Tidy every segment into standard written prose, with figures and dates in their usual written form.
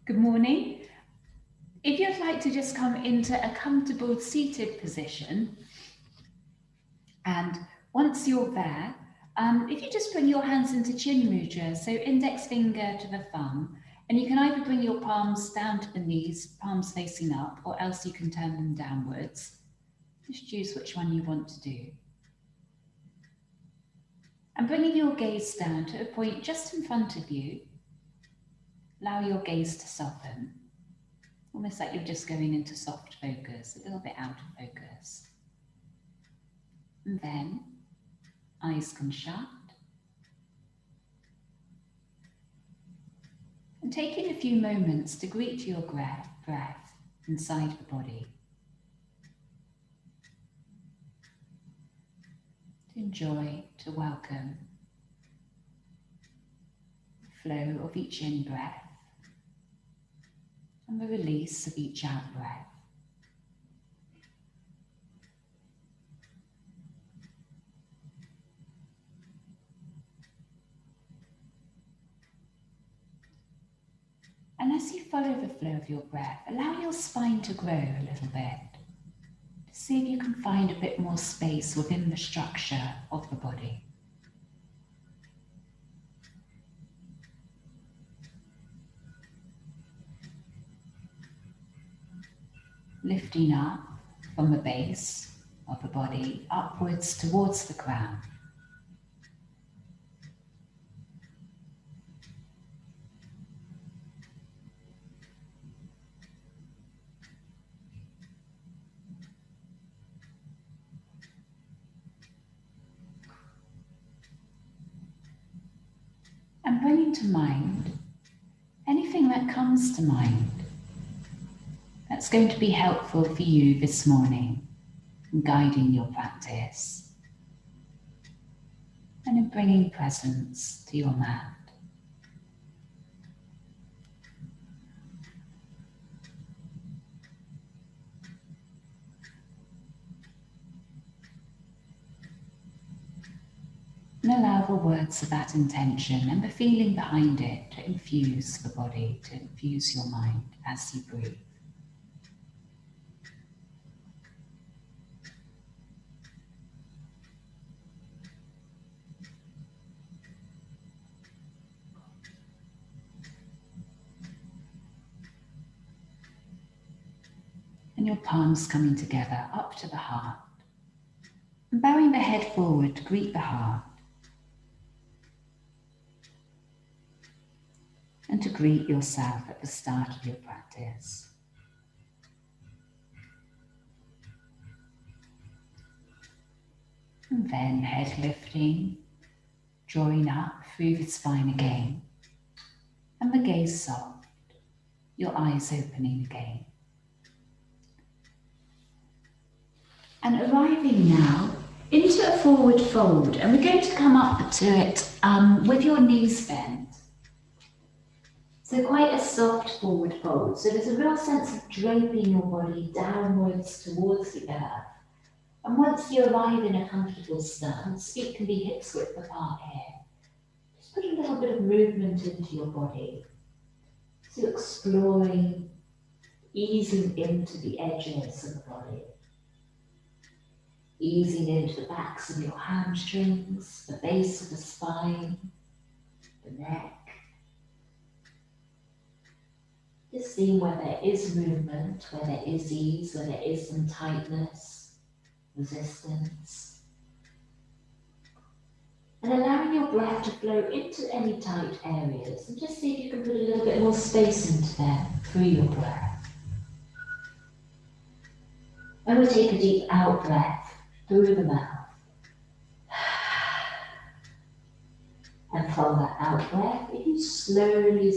Good morning. If you'd like to just come into a comfortable seated position, and once you're there, if you just bring your hands into chin mudra, so index finger to the thumb, and you can either bring your palms down to the knees, palms facing up, or else you can turn them downwards. Just choose which one you want to do. And bringing your gaze down to a point just in front of you, allow your gaze to soften. Almost like you're just going into soft focus, a little bit out of focus. And then, eyes can shut. And taking a few moments to greet your breath inside the body. To enjoy, to welcome the flow of each in-breath and the release of each out-breath. And as you follow the flow of your breath, allow your spine to grow a little bit. To see if you can find a bit more space within the structure of the body. Lifting up from the base of the body upwards towards the crown. And bringing to mind anything that comes to mind that's going to be helpful for you this morning in guiding your practice and in bringing presence to your mat. And allow the words of that intention and the feeling behind it to infuse the body, to infuse your mind as you breathe. And your palms coming together up to the heart. And bowing the head forward to greet the heart. And to greet yourself at the start of your practice. And then head lifting, drawing up through the spine again. And the gaze soft, your eyes opening again. And arriving now into a forward fold, and we're going to come up to it with your knees bent. So quite a soft forward fold. So there's a real sense of draping your body downwards towards the earth. And once you arrive in a comfortable stance, feet can be hips width apart here. Just put a little bit of movement into your body. So exploring, easing into the edges of the body. Easing into the backs of your hamstrings, the base of the spine, the neck. Just seeing where there is movement, where there is ease, where there is some tightness, resistance. And allowing your breath to flow into any tight areas. And just see if you can put a little bit more space into there through your breath. And we'll take a deep out breath through the mouth. And from that out breath, if you slowly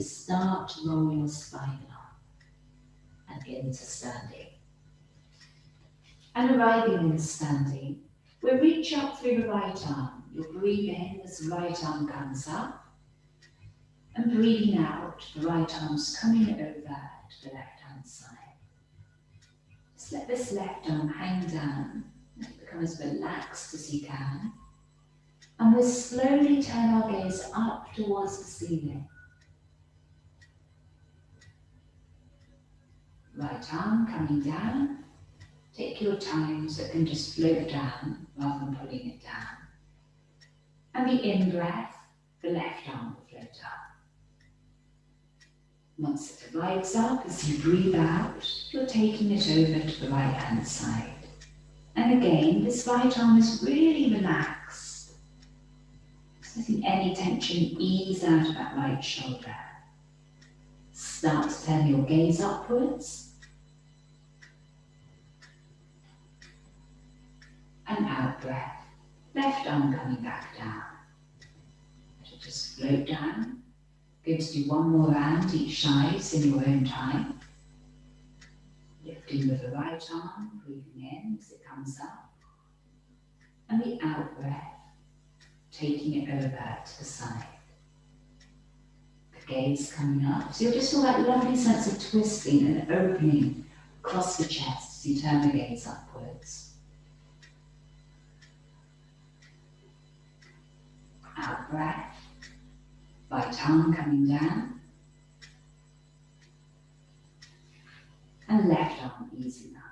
start to roll your spine up and into standing. And arriving in standing, we'll reach up through the right arm. You'll breathe in as the right arm comes up. And breathing out, the right arm's coming over to the left hand side. Just let this left arm hang down. Become as relaxed as you can. And we'll slowly turn our gaze up towards the ceiling. Right arm coming down. Take your time so it can just float down rather than pulling it down. And the in-breath, the left arm will float up. Once it divides up, as you breathe out, you're taking it over to the right hand side. And again, this right arm is really relaxed. So letting any tension ease out of that right shoulder. Start to turn your gaze upwards. And out breath. Left arm coming back down. So just float down. Going to do one more round each side in your own time. Lifting with the right arm, breathing in as it comes up. And the out breath, taking it over to the side. The gaze coming up. So you'll just feel that lovely sense of twisting and opening across the chest as you turn the gaze upwards. Out breath. Right arm coming down. And left arm easing up.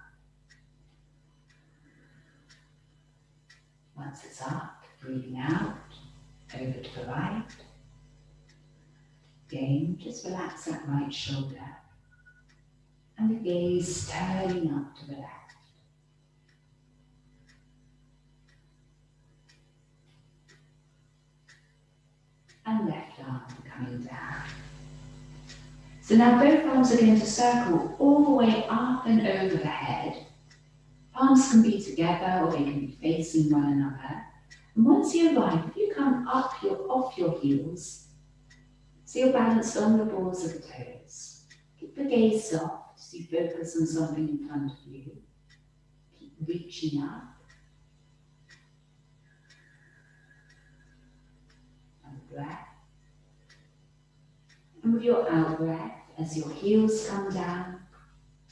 Once it's up, breathing out, over to the right. Again, just relax that right shoulder. And the gaze turning up to the left. And left arm coming down. So now both arms are going to circle all the way up and over the head. Palms can be together or they can be facing one another. And once you arrive, if you come up off your heels, so you're balanced on the balls of the toes. Keep the gaze soft as you focus on something in front of you. Keep reaching up. Breath. And with your out breath, as your heels come down,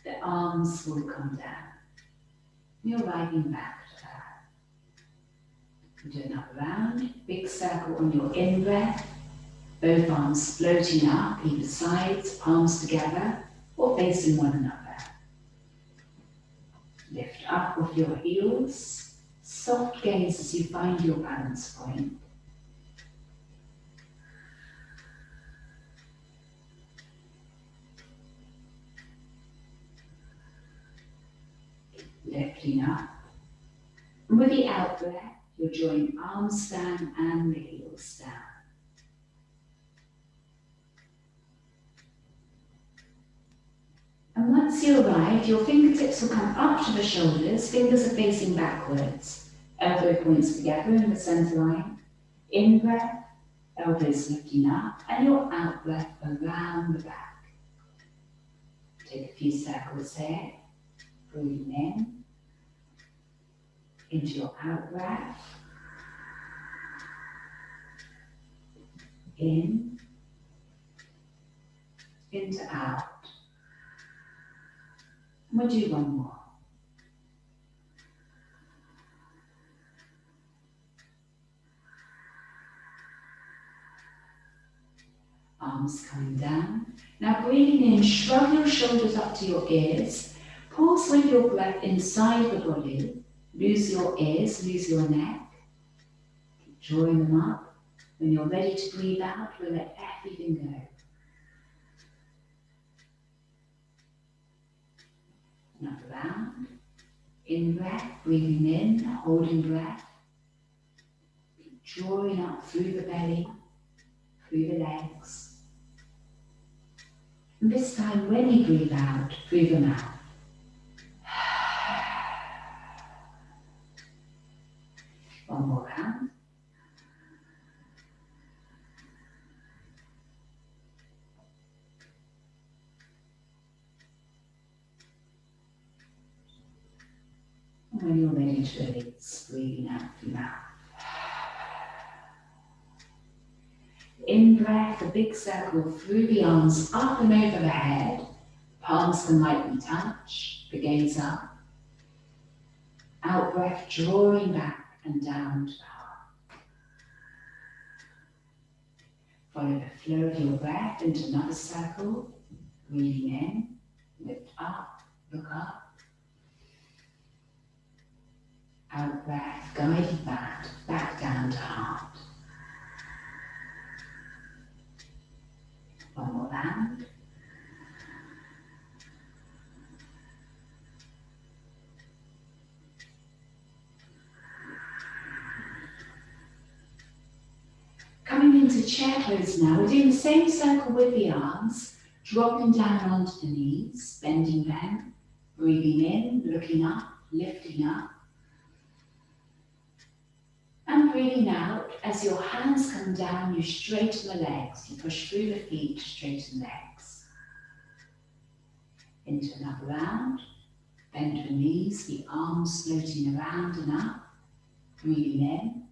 the arms will come down. You're arriving back to that. You do another round, big circle on your in breath, both arms floating up, either sides, palms together, or facing one another. Lift up with your heels, soft gaze as you find your balance point. Lifting up. And with the out breath, you'll join arms down and the heels down. And once you arrive, your fingertips will come up to the shoulders, fingers are facing backwards, elbow points together in the center line. In breath, elbows lifting up, and your out breath around the back. Take a few circles here, breathing in. Into your out breath, in, into out. And we'll do one more. Arms coming down. Now breathing in, shrug your shoulders up to your ears. Pulse with your breath inside the body. Lose your ears, lose your neck. Keep drawing them up. When you're ready to breathe out, we'll let everything go. Another round. In breath, breathing in, holding breath. Keep drawing up through the belly, through the legs. And this time, when you breathe out, through the mouth. One more round. And when you're ready to release, breathing out through the mouth. In breath, a big circle through the arms, up and over the head. Palms can lightly touch, the gaze up. Out breath, drawing back and down to the heart. Follow the flow of your breath into another circle, breathing in, Lift up, look up. Out breath, guiding back down to heart. One more round. Coming into chair pose now, we're doing the same circle with the arms, dropping down onto the knees, bending them, breathing in, looking up, lifting up. And breathing out, as your hands come down, you straighten the legs, you push through the feet to straighten legs. Into another round, bend the knees, the arms floating around and up, breathing in.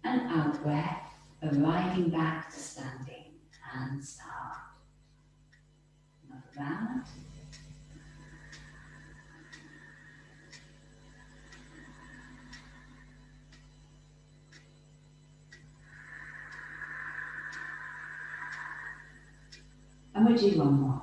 And out breath, arriving back to standing, hands to heart. Another round. And we'll do one more.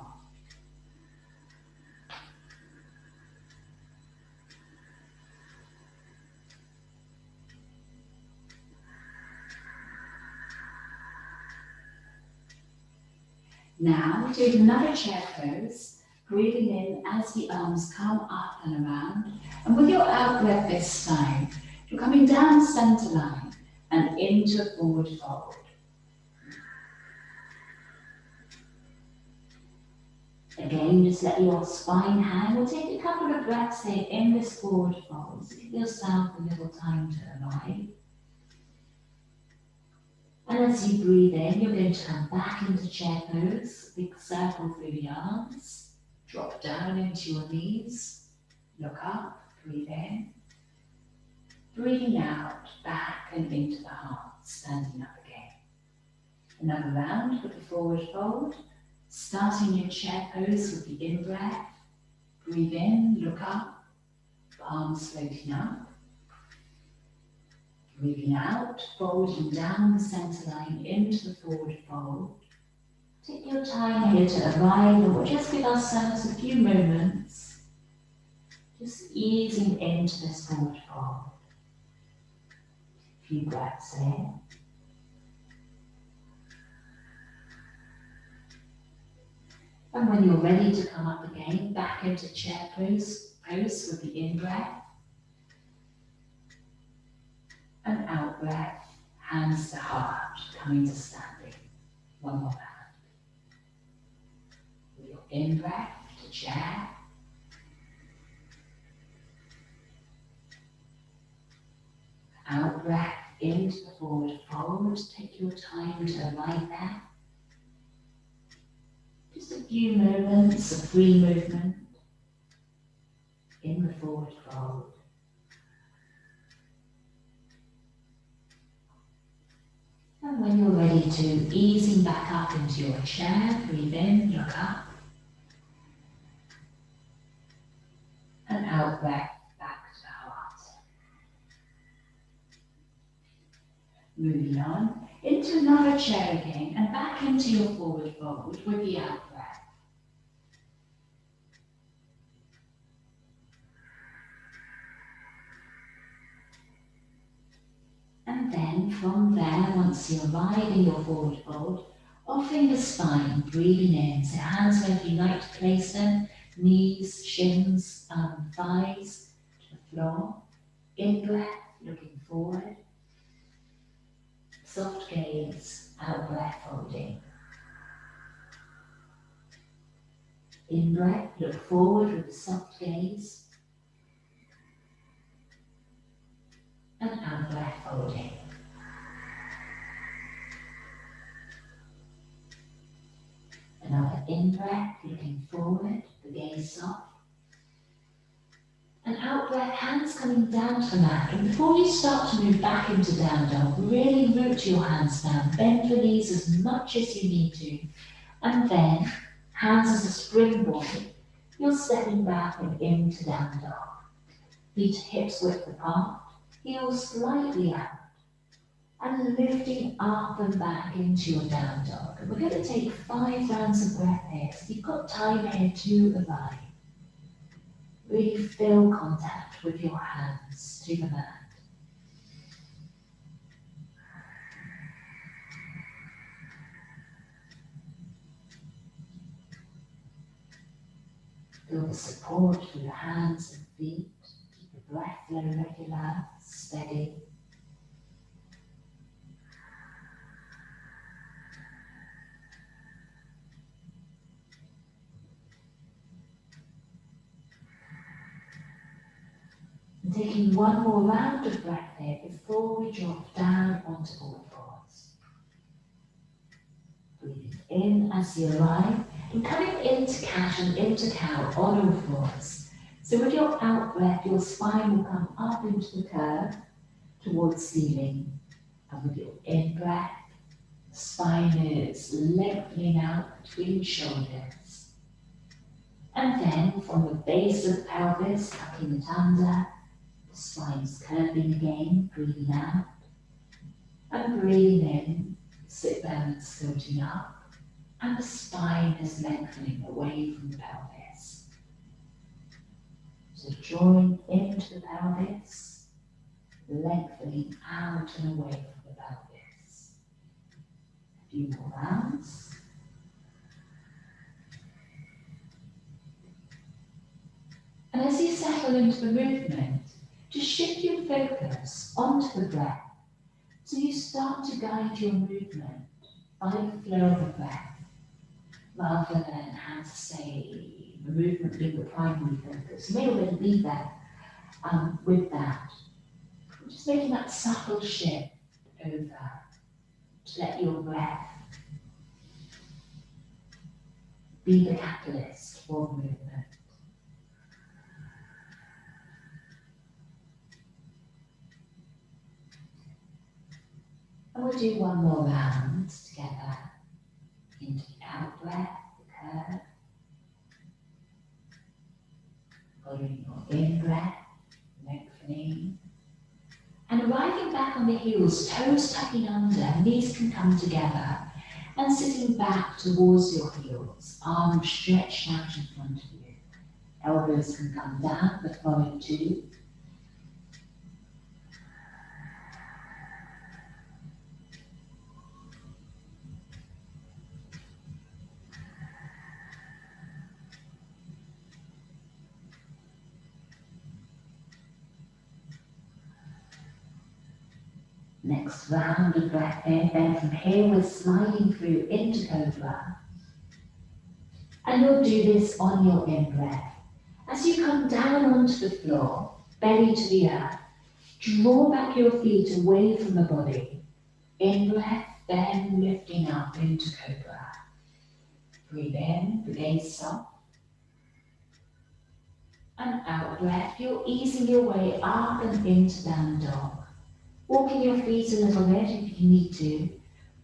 Now, doing another chair pose, breathing in as the arms come up and around. And with your out breath this time, you're coming down center line and into forward fold. Again, just let your spine hang. We'll take a couple of breaths here in this forward fold. So give yourself a little time to arrive. And as you breathe in, you're going to come back into chair pose. Big circle through the arms. Drop down into your knees. Look up, breathe in. Breathing out, back and into the heart, standing up again. Another round with the forward fold. Starting your chair pose with the in-breath. Breathe in, look up, palms floating up. Breathing out, folding down the center line into the forward fold. Take your time here to arrive, and we'll just give ourselves a few moments, just easing into this forward fold. A few breaths here. And when you're ready to come up again, back into chair pose with the in-breath. And out breath, hands to heart, coming to standing. One more round. With your in-breath to chair. Out breath into the forward fold. Take your time to arrive there. Just a few moments of free movement in the forward fold. And when you're ready to easing back up into your chair, breathe in, look up. And out breath back to the heart. Moving on into another chair again and back into your forward fold with the out breath. And then from there, once you arrive in your forward fold, offering the spine, breathing in. So hands wherever you like to place them, knees, shins, thighs to the floor. In breath, looking forward. Soft gaze, out breath, folding. In breath, look forward with a soft gaze. And out breath, folding. Another in breath, looking forward, the gaze soft. And out breath, hands coming down to the mat. And before you start to move back into down dog, really root your hands down. Bend the knees as much as you need to. And then, hands as a springboard, you're stepping back and into down dog. Feet hips width apart, heels slightly out. and lifting up and back into your down dog. And we're going to take 5 rounds of breath here. So you've got time here to arrive. Really feel contact with your hands to the mat. Feel the support through your hands and feet. Keep the breath flow regular, steady. And taking one more round of breath here before we drop down onto all fours. Breathing in as you arrive and coming into cat and into cow on all fours. So with your out breath, your spine will come up into the curve towards ceiling. And with your in breath, the spine is lengthening out between the shoulders. And then from the base of the pelvis, tucking it under, the spine's curving again, breathing out. And breathing in, sit bones floating up. And the spine is lengthening away from the pelvis. So drawing into the pelvis, lengthening out and away from the pelvis. A few more rounds. And as you settle into the movement, just shift your focus onto the breath. So you start to guide your movement by the flow of the breath, rather than, how to say, the movement being the primary focus. You may already be there with that. Just making that subtle shift over to let your breath be the catalyst for the movement. And we'll do one more round together into the out breath, the curve. Following your in breath, lengthening. And arriving back on the heels, toes tucking under, knees can come together. And sitting back towards your heels, arms stretched out in front of you. Elbows can come down, the following two. Next round of breath in, then from here we're sliding through into Cobra. And you'll do this on your in breath. As you come down onto the floor, belly to the earth, draw back your feet away from the body. In breath, then lifting up into Cobra. Breathe in, the gaze soft. And out breath, you're easing your way up and into down dog. Walking your feet a little bit if you need to.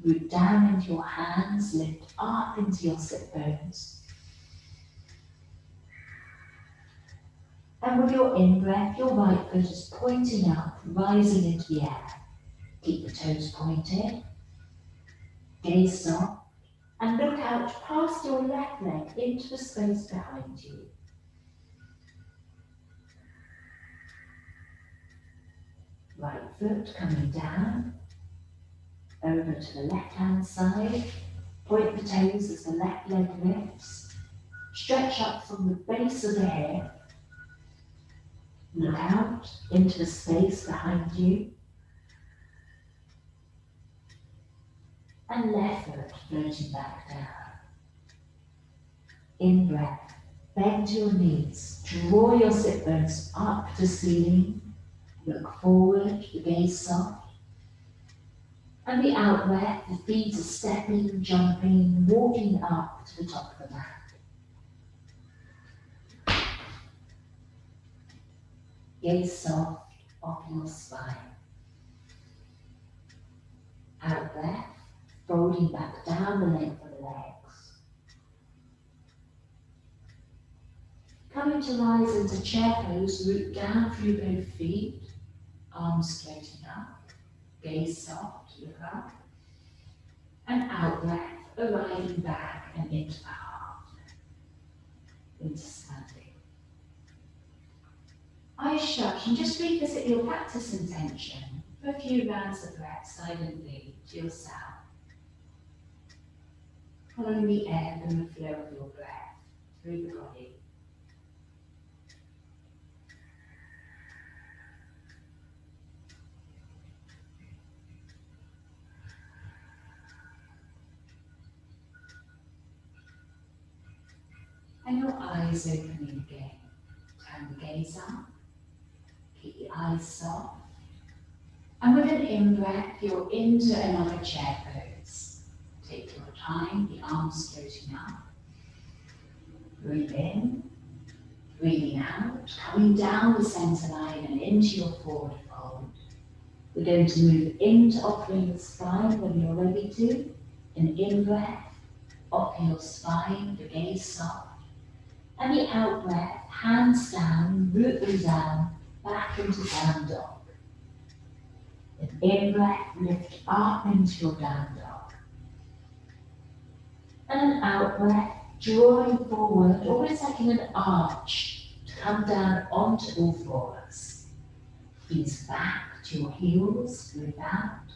Root down into your hands, lift up into your sit bones. And with your in-breath, your right foot is pointing up, rising into the air. Keep the toes pointed. Gaze soft. And look out past your left leg into the space behind you. Right foot coming down, over to the left-hand side. Point the toes as the left leg lifts. Stretch up from the base of the hip. Look out into the space behind you. And left foot floating back down. In breath, bend to your knees. Draw your sit bones up to ceiling. Look forward, the gaze soft. And the out breath, the feet are stepping, jumping, walking up to the top of the mat. Gaze soft off your spine. Out breath, folding back down the length of the legs. Coming to rise into chair pose, root down through both feet. Arms floating up, gaze soft, look up. And out breath, arriving back and into the heart, into standing. Eyes shut, and just revisit your practice intention for a few rounds of breath silently to yourself, following the ebb and the flow of your breath through the body. And your eyes opening again. Turn the gaze up. Keep the eyes soft. And with an in-breath, you're into another chair pose. Take your time, the arms floating up. Breathe in, breathing out, coming down the center line and into your forward fold. We're going to move into offering the spine when you're ready to. An in-breath, offer your spine, the gaze soft. And the out-breath, hands down, root them down, back into down dog. An in-breath, lift up into your down dog. And an out-breath, drawing forward, almost like in an arch, to come down onto all fours. Ease back to your heels, breathe out.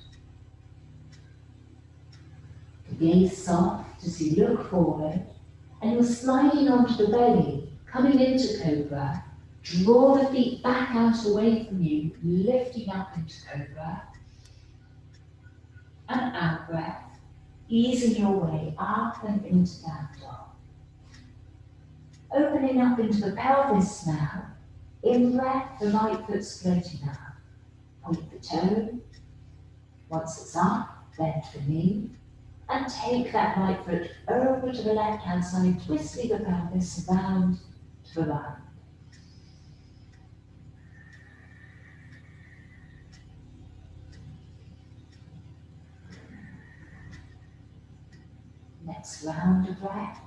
The gaze soft as you look forward, and you're sliding onto the belly, coming into cobra. Draw the feet back out away from you, lifting up into cobra. And out breath, easing your way up and into down dog. Opening up into the pelvis now. In breath, the right foot's floating up. Point the toe. Once it's up, bend the knee. And take that right foot over to the left-hand side, twisting the pelvis around to the right. Next round of breath.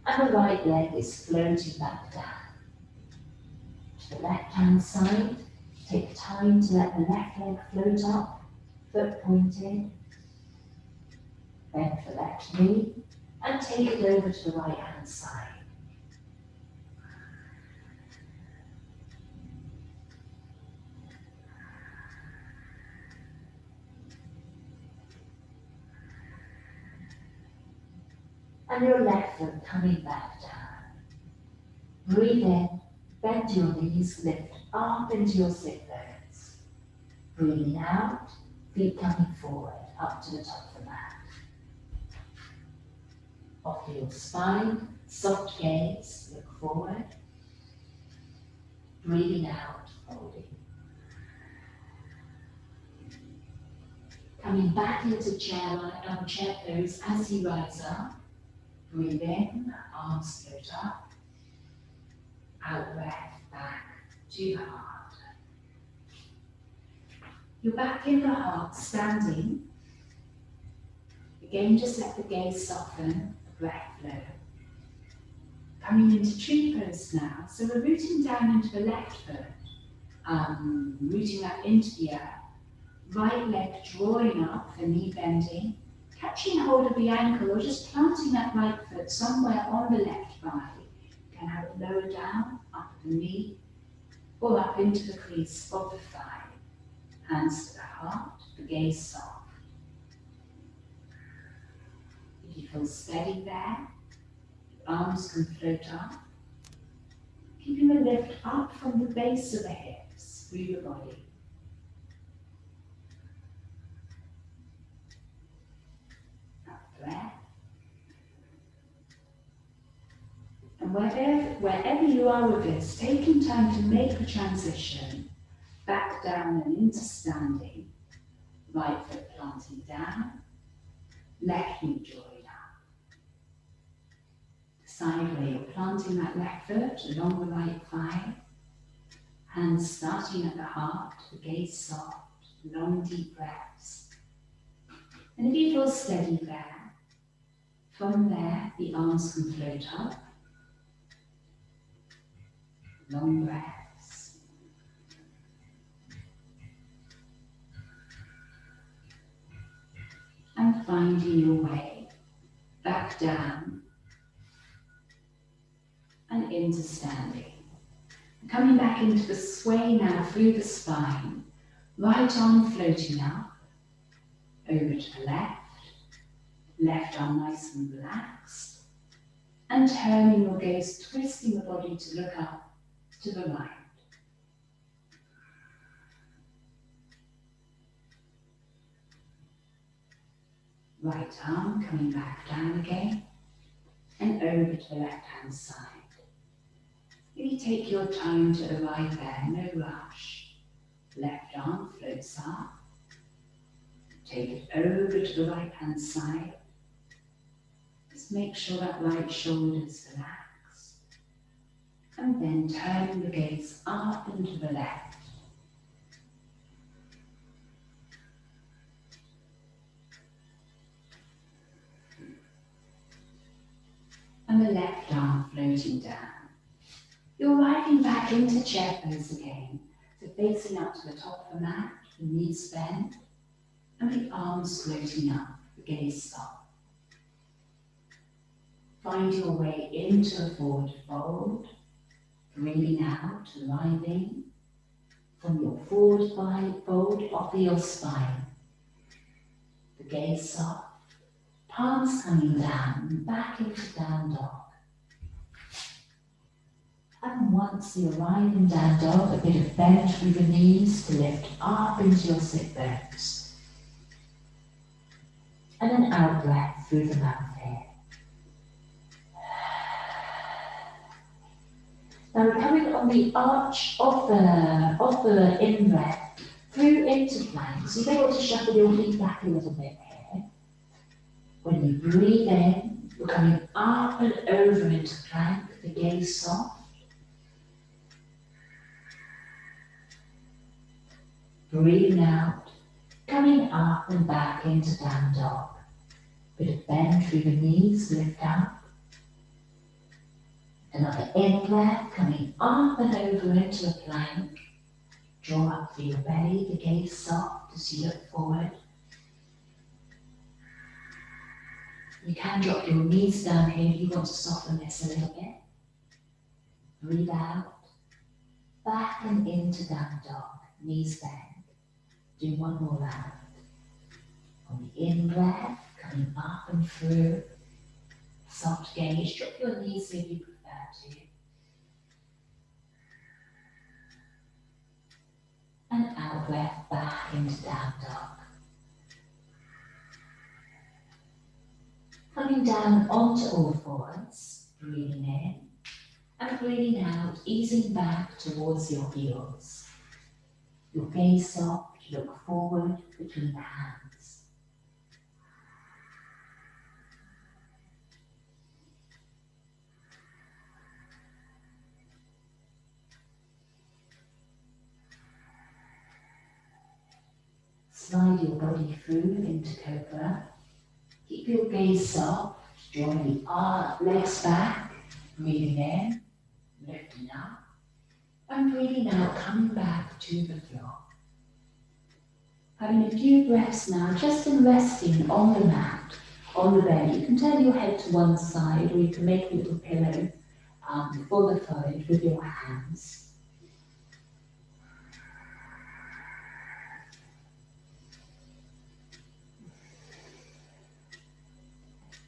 And the right leg is floating back down. To the left-hand side, take time to let the left leg float up, foot pointed. Bend the left knee and take it over to the right hand side. And your left foot coming back down. Breathe in, bend your knees, lift up into your sit bones. Breathing out, feet coming forward, up to the top of the mat. Offer your spine, soft gaze, look forward. Breathing out, folding. Coming back into chair pose as you rise up. Breathe in, arms float up. Out breath, back to the heart. You're back in the heart, standing. Again, just let the gaze soften, the breath flow. Coming into tree pose now, so we're rooting down into the left foot, rooting that into the earth. Right leg drawing up, the knee bending, catching hold of the ankle or just planting that right foot somewhere on the left thigh. You can have it lower down, up the knee, or up into the crease of the thigh. Hands to the heart, the gaze soft. If you feel steady there, arms can float up. Keeping the lift up from the base of the hips through the body. Out breath. And wherever you are with this, taking time to make the transition back down and into standing. Right foot planting down, left knee drawing up. Side where you're planting that left foot along the right thigh. Hands starting at the heart, the gaze soft, long deep breaths. And if you feel steady there, from there the arms can float up. Long breaths. and finding your way back down and into standing. Coming back into the sway now through the spine, right arm floating up, over to the left, left arm nice and relaxed, and turning your gaze, twisting the body to look up to the right. Right arm coming back down again, and over to the left hand side. Really take your time to arrive there, no rush. Left arm floats up. Take it over to the right hand side. Just make sure that right shoulder is relaxed. And then turning the gaze up and to the left. And the left arm floating down. You're arriving back into chair pose again. So facing up to the top of the mat, the knees bent, and the arms floating up, the gaze soft. Find your way into a forward fold, breathing out, arriving from your forward fold off your spine. The gaze soft, palms coming down, back into down dog. And once you arrive in down dog, a bit of bend through the knees to lift up into your sit bones. And an out breath through the mouth here. Now we're coming on the arch of the in-breath through into plank. So you're able to shuffle your feet back a little bit here. When you breathe in, you're coming up and over into plank, the gaze soft. Breathing out, coming up and back into down dog. Bit of bend through the knees, lift up. Another in breath, coming up and over into a plank. Draw up through your belly, the gaze soft as you look forward. You can drop your knees down here if you want to soften this a little bit. Breathe out, back and into down dog, knees bend. Do one more round. On the in breath, coming up and through. Soft gaze, drop your knees if you prefer to. And out breath, back into down dog. Coming down onto all fours, breathing in and breathing out, easing back towards your heels. Your gaze soft, look forward between the hands. Slide your body through into cobra. Keep your gaze soft, drawing the legs back, breathing in, lifting up, and breathing out, coming back to the floor. Having a few breaths now, just in resting on the mat, on the bed. You can turn your head to one side, or you can make a little pillow for the forehead with your hands.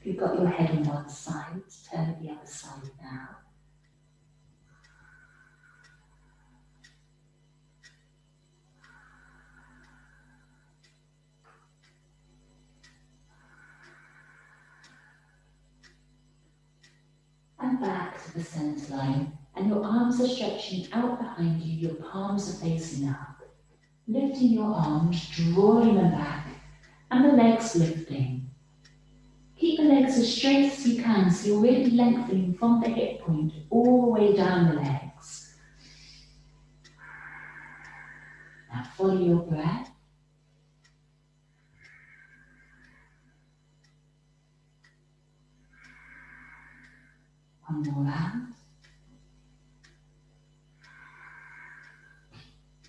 If you've got your head on one side, turn to the other side now. And back to the center line, and your arms are stretching out behind you, your palms are facing up. Lifting your arms, drawing them back, and the legs lifting. Keep the legs as straight as you can, so you're really lengthening from the hip point all the way down the legs. Now follow your breath. One more round.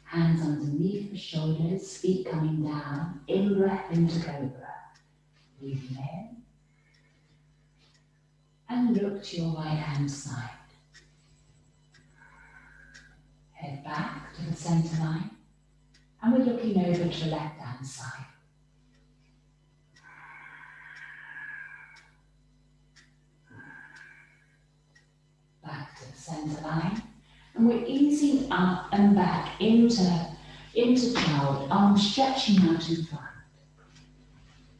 Hands underneath the shoulders, feet coming down. In breath into cobra. Breathing in. And look to your right hand side. Head back to the centre line. And we're looking over to the left hand side. Back to the centre line. And we're easing up and back into child, arms stretching out in front.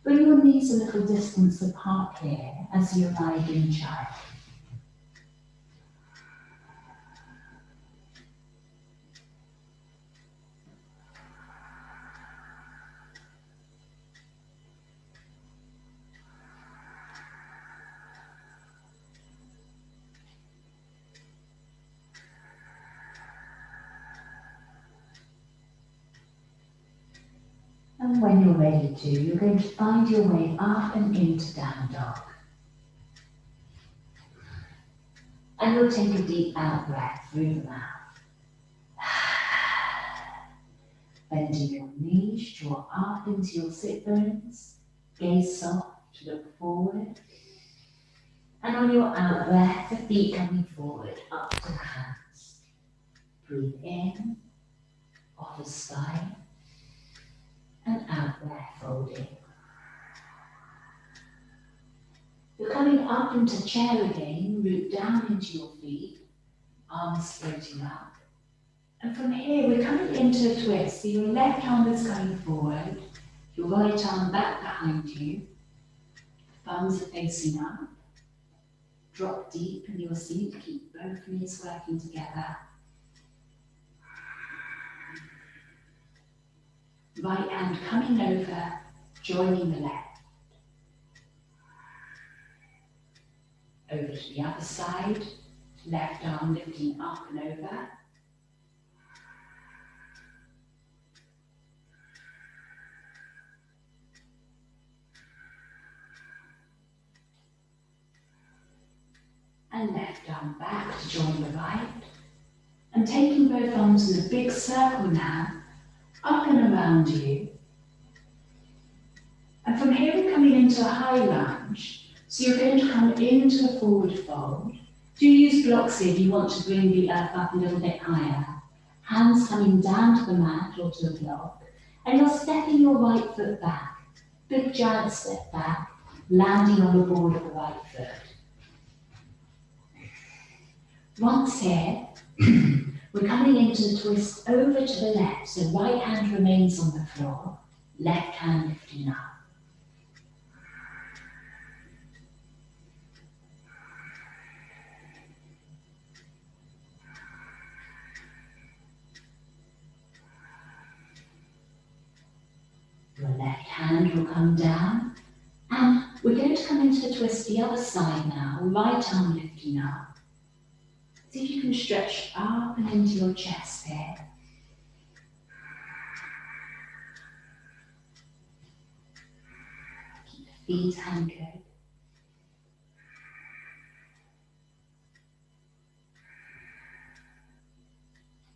Bring your knees a little distance apart here as you arrive in child. And when you're ready to, you're going to find your way up and into down dog. And you'll take a deep out breath through the mouth. Bending your knees, draw up into your sit bones, gaze soft, look forward. And on your out breath, the feet coming forward, up to the hands. Breathe in, off the spine, and out breath, folding. You're coming up into chair again, root down into your feet, arms floating up. And from here, we're coming into a twist. So your left arm is coming forward, your right arm back behind you, thumbs are facing up. Drop deep in your seat, keep both knees working together. Right hand coming over, joining the left. Over to the other side, left arm lifting up and over. And left arm back to join the right. And taking both arms in a big circle now, up and around you. And from here we're coming into a high lunge. So you're going to come into a forward fold. Do use blocks here if you want to bring the earth up a little bit higher. Hands coming down to the mat or to the block. And you're stepping your right foot back. Big giant step back, landing on the board of the right foot. Once here, we're coming into the twist over to the left, so right hand remains on the floor, left hand lifting up. Your left hand will come down, and we're going to come into the twist the other side now, right arm lifting up. See if you can stretch up and into your chest here. Keep the feet anchored.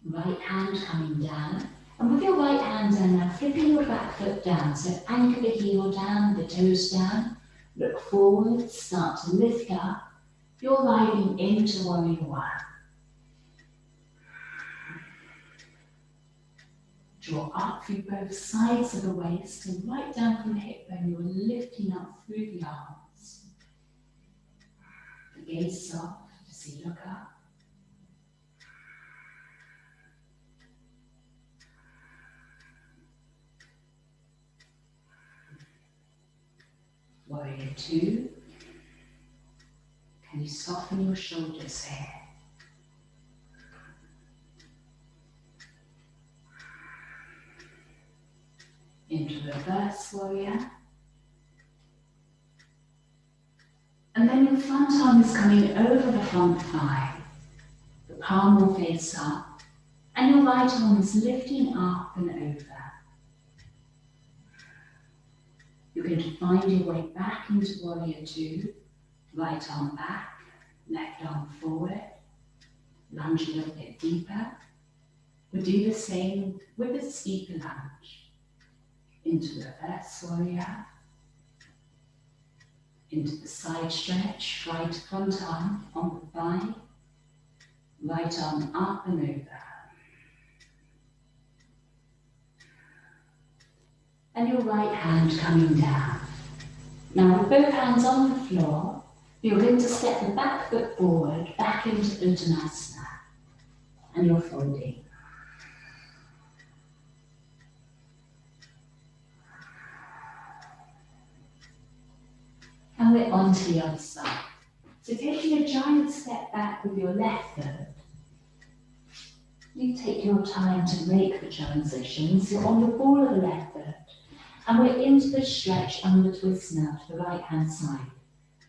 Right hand coming down. And with your right hand down now, flipping your back foot down. So anchor the heel down, the toes down. Look forward, start to lift up. You're riding into warrior one. Draw up through both sides of the waist and right down from the hip bone. You're lifting up through the arms. The gaze soft as you look up. Warrior two. Can you soften your shoulders here? Into reverse warrior. And then your front arm is coming over the front thigh. The palm will face up. And your right arm is lifting up and over. You're going to find your way back into warrior two. Right arm back, left arm forward. Lunge a little bit deeper. We'll do the same with a steeper lunge. Into reverse warrior. into the side stretch, right front arm on the thigh, right arm up and over. And your right hand coming down. Now with both hands on the floor, you're going to step the back foot forward, back into Uttanasana, and you're folding. And we're on to the other side. So taking a giant step back with your left foot, you take your time to make the transition. So on the ball of the left foot, and we're into the stretch under twist now to the right hand side.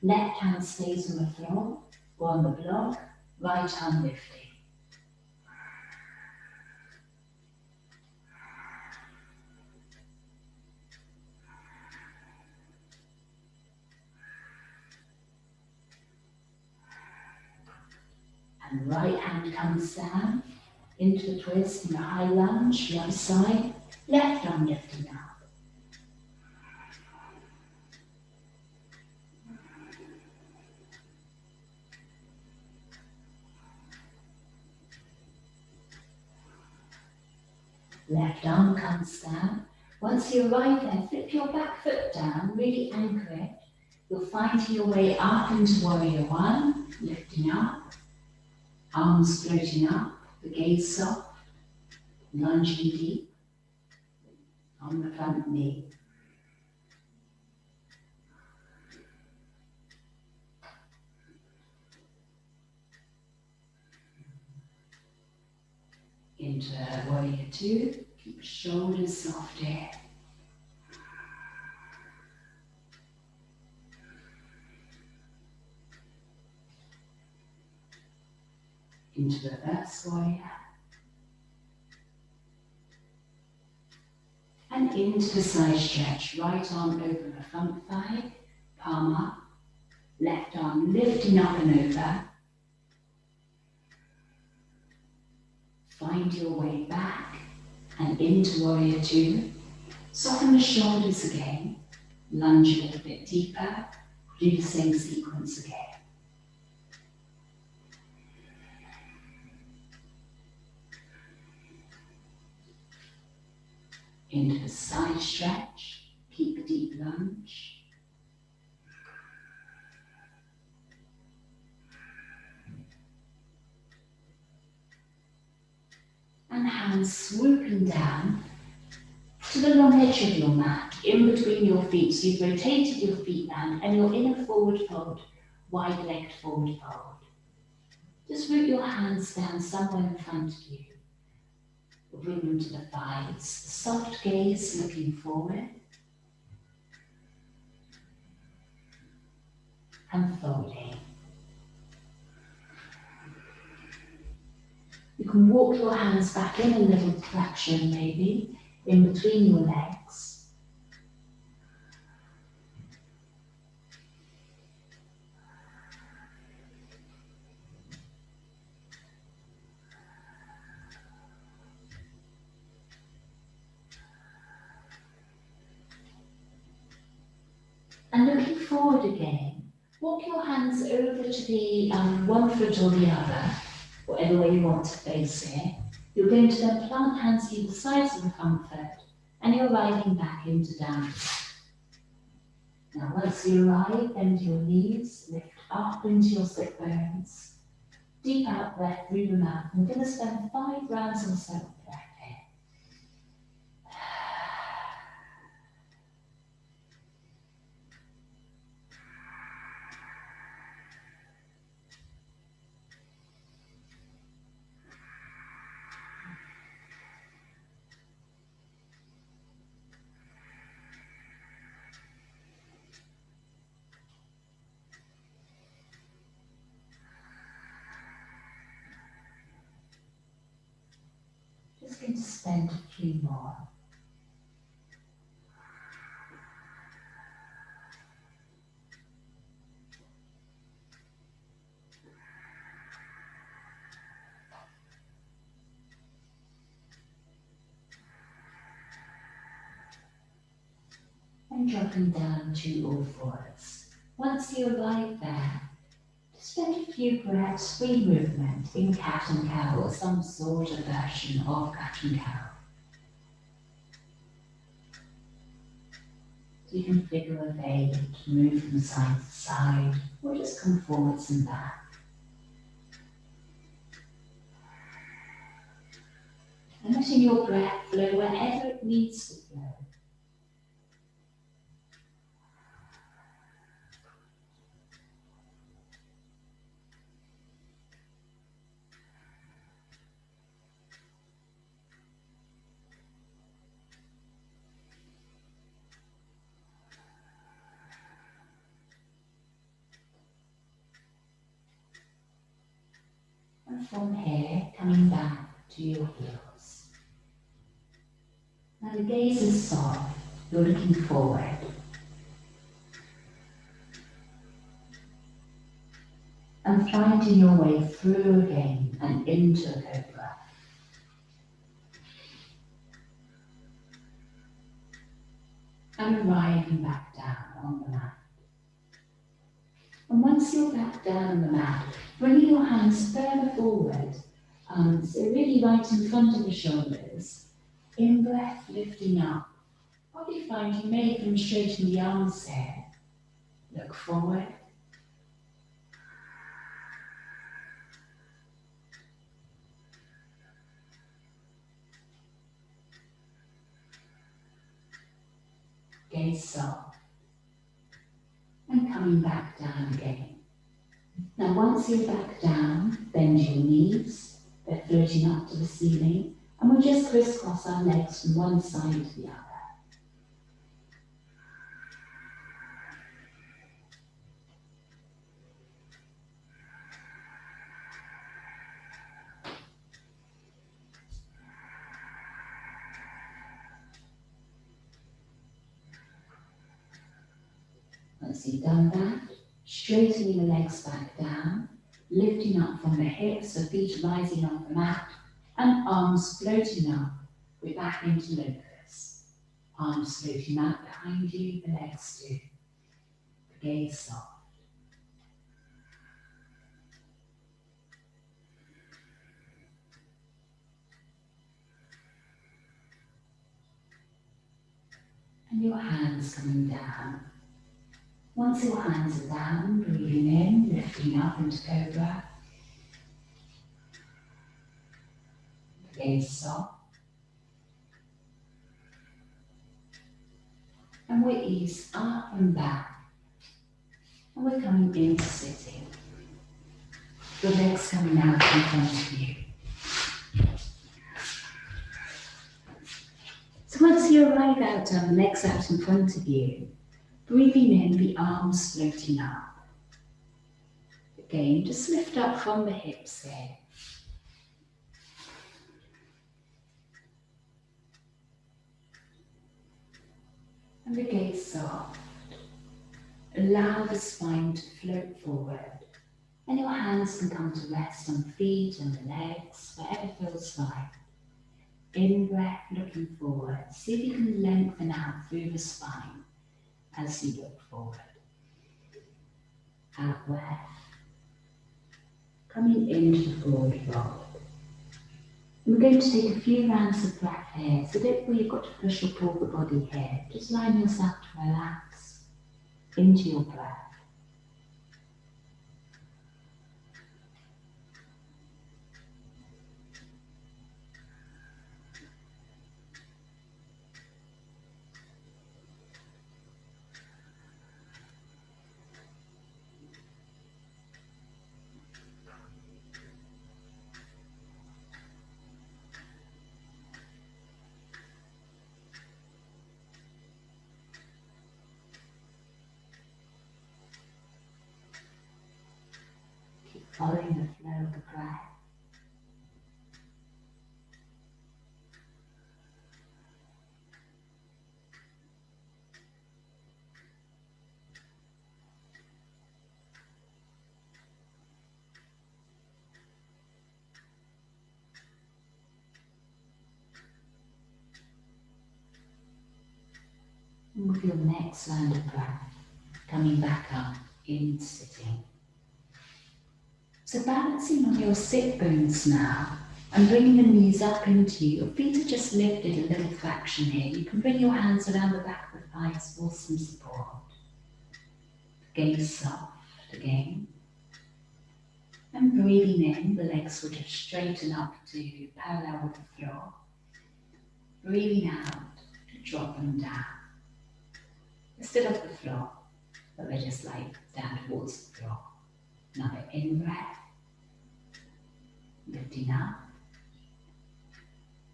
Left hand stays on the floor or on the block, right hand lifting. And right hand comes down into the twist in the high lunge, the other side, left arm lifting up. Left arm comes down. Once you arrive there, flip your back foot down, really anchor it. You'll find your way up into warrior one, lifting up, arms floating up, the gaze soft, lunging deep on the front knee. Into warrior two, keep shoulders soft here. Into reverse warrior. And into the side stretch, right arm over the front thigh, palm up, left arm lifting up and over. Find your way back and into warrior two. Soften the shoulders again, lunge a little bit deeper, do the same sequence again. Into the side stretch, keep a deep lunge. And hands swooping down to the long edge of your mat, in between your feet. So you've rotated your feet round and you're in a forward fold, wide-legged forward fold. Just root your hands down somewhere in front of you. Bring them to the thighs. Soft gaze looking forward. And folding. You can walk your hands back in a little flexion maybe, in between your legs. And looking forward again, walk your hands over to the one foot or the other, whatever way you want to face it. You're going to then plant hands either sides of the front foot, and you're arriving back into downward. Now once you arrive, bend your knees, lift up into your sit bones. Deep out breath through the mouth. We're going to spend 5 rounds or so of breath here. Just going to spend a few more. And dropping down to all fours. Once you arrive there, just spend a few breaths, free movement in cat and cow or some sort of version of cat and cow. So you can figure a way to move from side to side or just come forwards and back. And letting your breath flow wherever it needs to flow. And from here, coming back to your heels. Now the gaze is soft, you're looking forward. And finding your way through again and into a cobra. And arriving back down on the mat. And once you're back down on the mat, bringing your hands further forward, so really right in front of the shoulders. In breath, lifting up. Probably find you may even straighten the arms here. Look forward. Gaze soft. And coming back down again. Now once you're back down, bend your knees. They're floating up to the ceiling. And we'll just crisscross our legs from one side to the other. Once you've done that, straightening the legs back down, lifting up from the hips, so feet rising off the mat, and arms floating up. We're back into locus. Arms floating out behind you, the legs too. The gaze soft. And your hands coming down. Once your hands are down, breathing in, lifting up into cobra. The gaze soft. And we ease up and back. And we're coming into sitting. The legs coming out in front of you. So once you arrive out, legs out in front of you, breathing in, the arms floating up. Again, just lift up from the hips here. And the gaze soft. Allow the spine to float forward. And your hands can come to rest on the feet and the legs, wherever feels right. In breath, looking forward. See if you can lengthen out through the spine as you look forward. Out breath. Coming into the forward fold. We're going to take a few rounds of breath here, so don't feel you've got to push or pull the body here. Just allow yourself to relax into your breath. Following the flow of the breath. And with your next round of breath, coming back up. into sitting. So balancing on your sit bones now and bringing the knees up into you. Your feet are just lifted a little fraction here. You can bring your hands around the back of the thighs for some support. Gaze soft again. And breathing in, the legs will just straighten up to parallel with the floor. Breathing out to drop them down. They're still off the floor, but they're just like down towards the floor. Another in breath. Lifting up.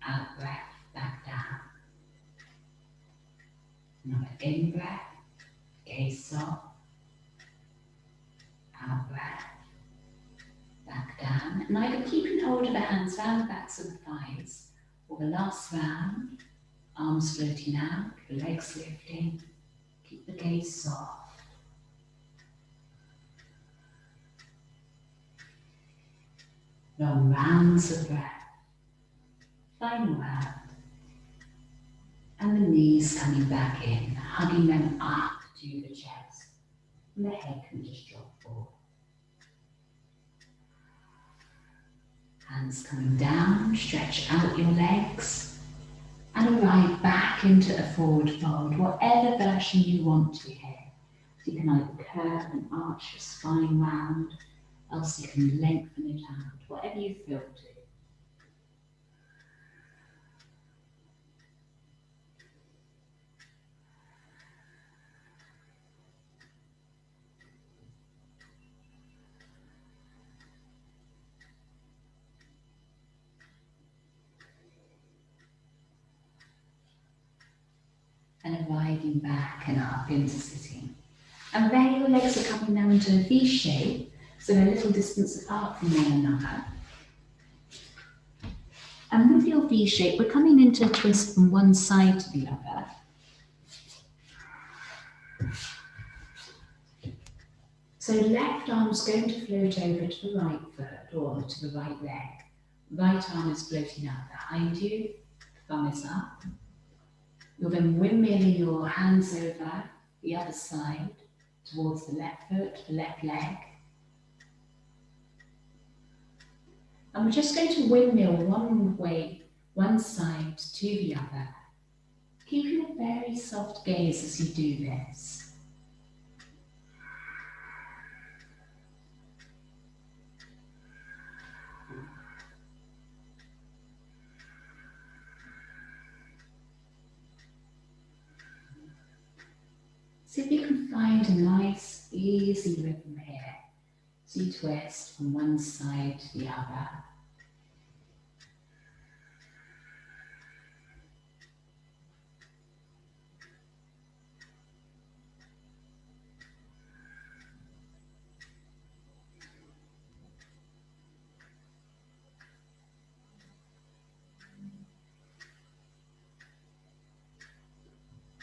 Out breath, back down. Another in breath. Gaze soft. Out breath. Back down. And either keeping hold of the hands round the backs of the thighs, or the last round, arms floating out, the legs lifting. Keep the gaze soft. Long rounds of breath. Final round. And the knees coming back in, hugging them up to the chest. And the head can just drop forward. Hands coming down, stretch out your legs and arrive back into a forward fold, whatever version you want to here. So you can either curve and arch your spine round, else you can lengthen it out, whatever you feel to. And arriving back and up into sitting. And there your legs are coming now into a V shape, so they're a little distance apart from one another. And with your V shape, we're coming into a twist from one side to the other. So left arm's going to float over to the right foot or to the right leg. Right arm is floating out behind you, thumb is up. You'll then windmill your hands over the other side towards the left foot, the left leg. And we're just going to windmill one way, one side to the other, keeping a very soft gaze as you do this. See if you can find a nice, easy rhythm here. So you twist from one side to the other.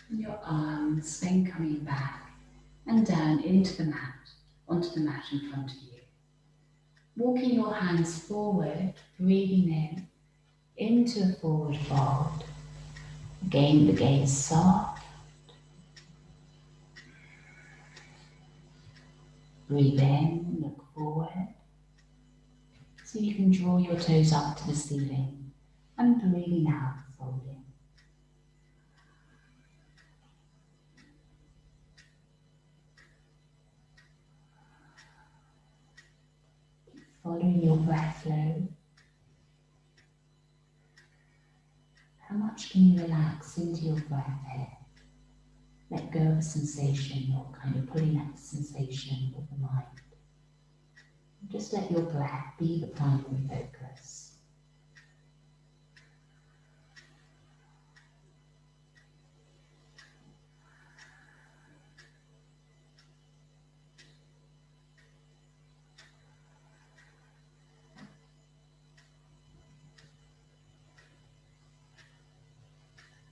And your arms then coming back and down into the mat, onto the mat in front of you. Walking your hands forward, breathing in, into a forward fold. Again, the gaze soft. Breathe in, look forward. So you can draw your toes up to the ceiling and breathing out, folding. Following your breath flow. How much can you relax into your breath here? Let go of a sensation or kind of pulling at the sensation with the mind. Just let your breath be the primary focus.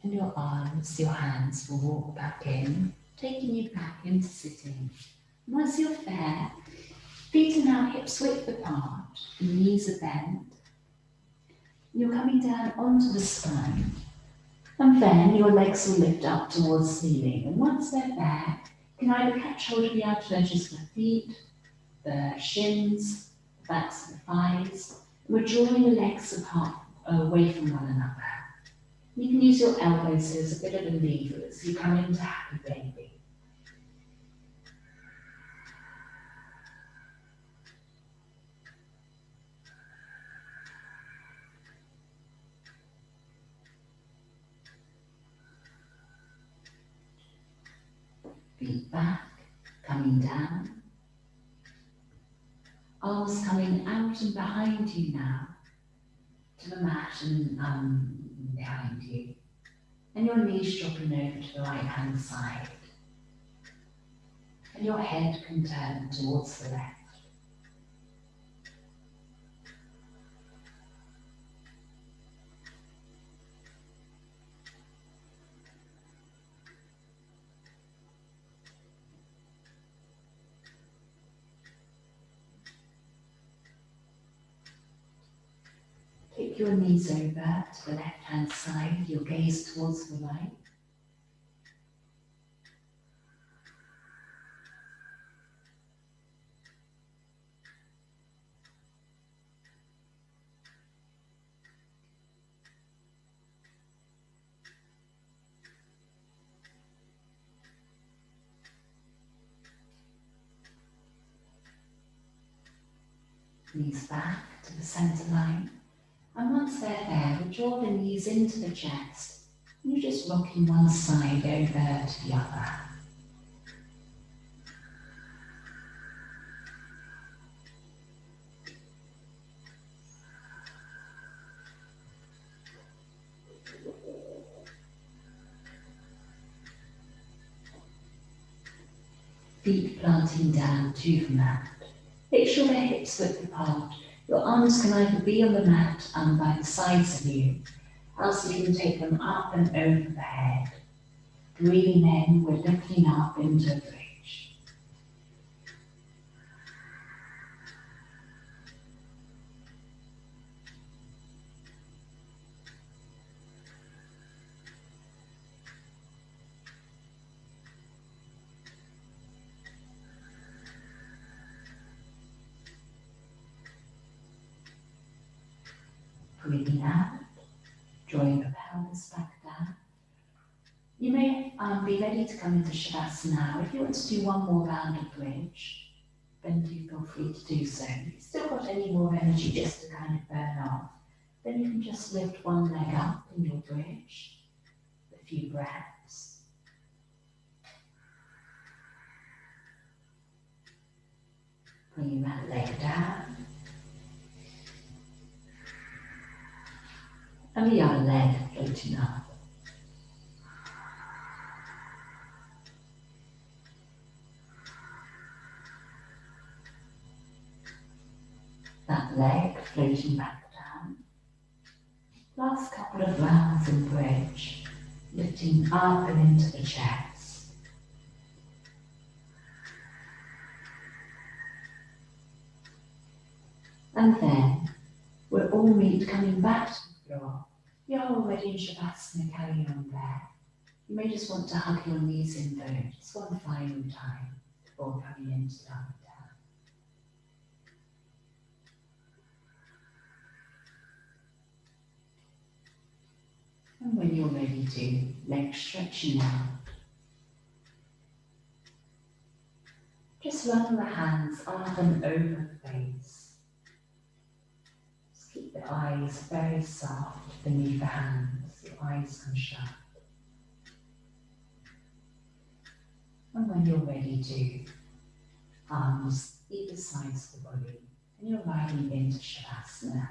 And your arms, your hands will walk back in, taking you back into sitting. Once you're there, feet are now hips width apart, the knees are bent. You're coming down onto the spine. And then your legs will lift up towards the ceiling. And once they're there, You can either catch hold of the outer edges of the feet, the shins, the backs of the thighs. We're drawing the legs apart, away from one another. You can use your elbows as a bit of a lever as you come into happy baby. Feet back, coming down. Arms coming out and behind you now to the mat and behind you. And your knees dropping over to the right hand side. And your head can turn towards the left. Take your knees over to the left hand side, your gaze towards the right. Knees back to the centre line. And once they're there, we draw the knees into the chest. You're just rocking one side over to the other. Feet planting down to the mat. Make sure the hips width apart. Your arms can either be on the mat and by the sides of you, else you can take them up and over the head. Breathing in, we're lifting up into a bridge. Breathing out, drawing the pelvis back down. You may be ready to come into Shavasana now. If you want to do one more round of bridge, then do feel free to do so. If you've still got any more energy just to kind of burn off, then you can just lift one leg up in your bridge, a few breaths. Bringing that leg down. And the other leg floating up. That leg floating back down. Last couple of rounds in bridge, lifting up and into the chest. And then we're all coming back to the floor. You're already in Shavasana, carry on there. You may just want to hug your knees in though, just one final time before coming into down. And when you're ready to, legs stretching out. Just run the hands up and over the face. Just keep the eyes very soft beneath the hands, the eyes come shut. And when you're ready to, arms either sides of the body, and you're riding into Shavasana.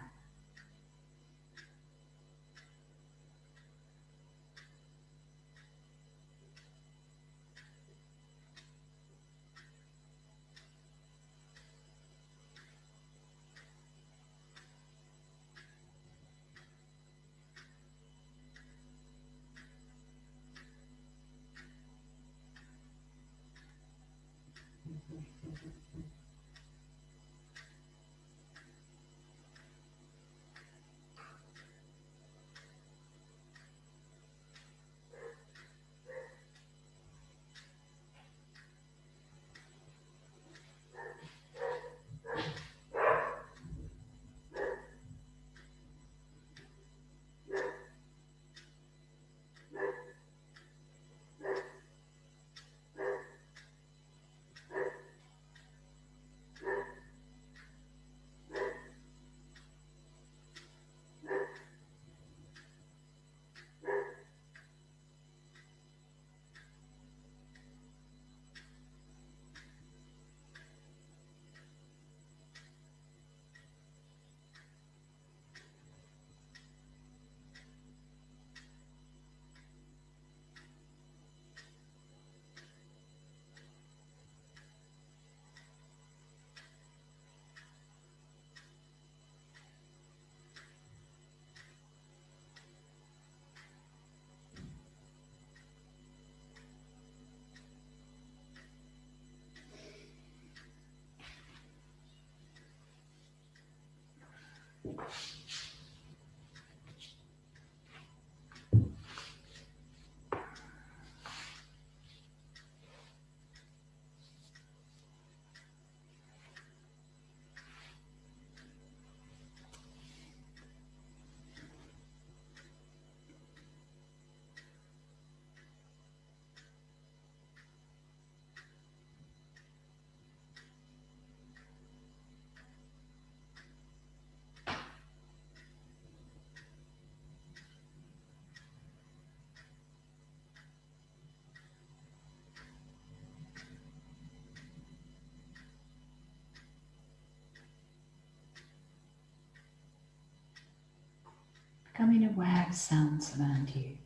Becoming aware of sounds around you.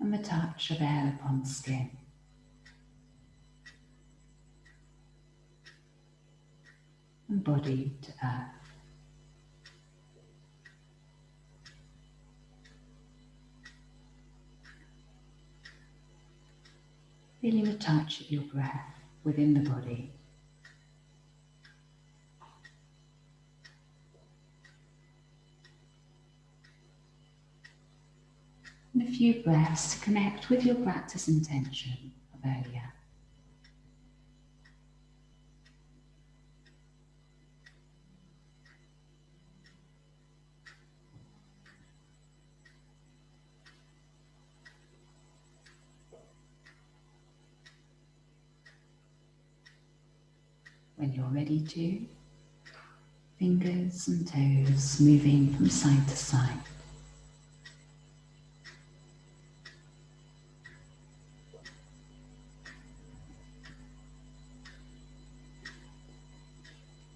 And the touch of air upon the skin. And body to earth. Feeling the touch of your breath within the body. And a few breaths to connect with your practice intention of earlier. When you're ready to, fingers and toes moving from side to side.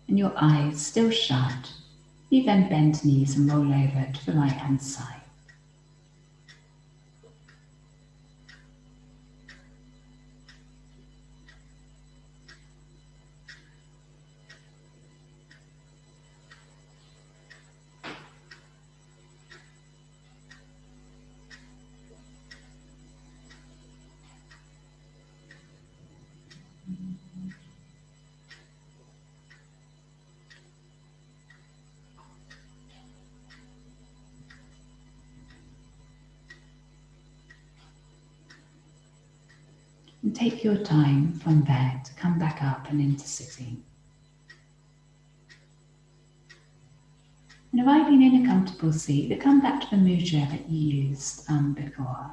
And your eyes still shut, you then bend knees and roll over to the right hand side. And take your time from there to come back up and into sitting. And arriving in a comfortable seat, we come back to the mudra that you used before.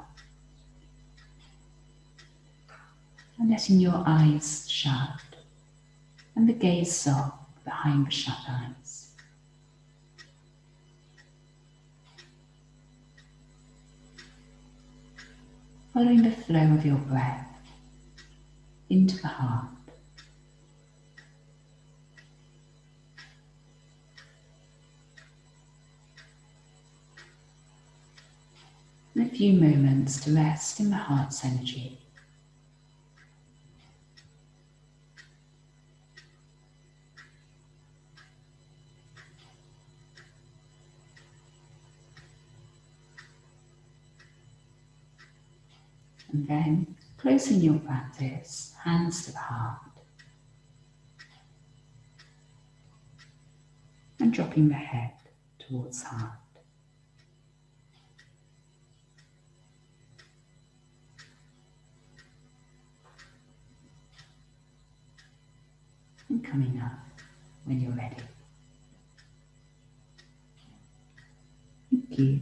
And letting your eyes shut and the gaze soft behind the shut eyes. Following the flow of your breath into the heart. And a few moments to rest in the heart's energy. And then closing your practice, hands to the heart. And dropping the head towards heart. And coming up when you're ready. Thank you.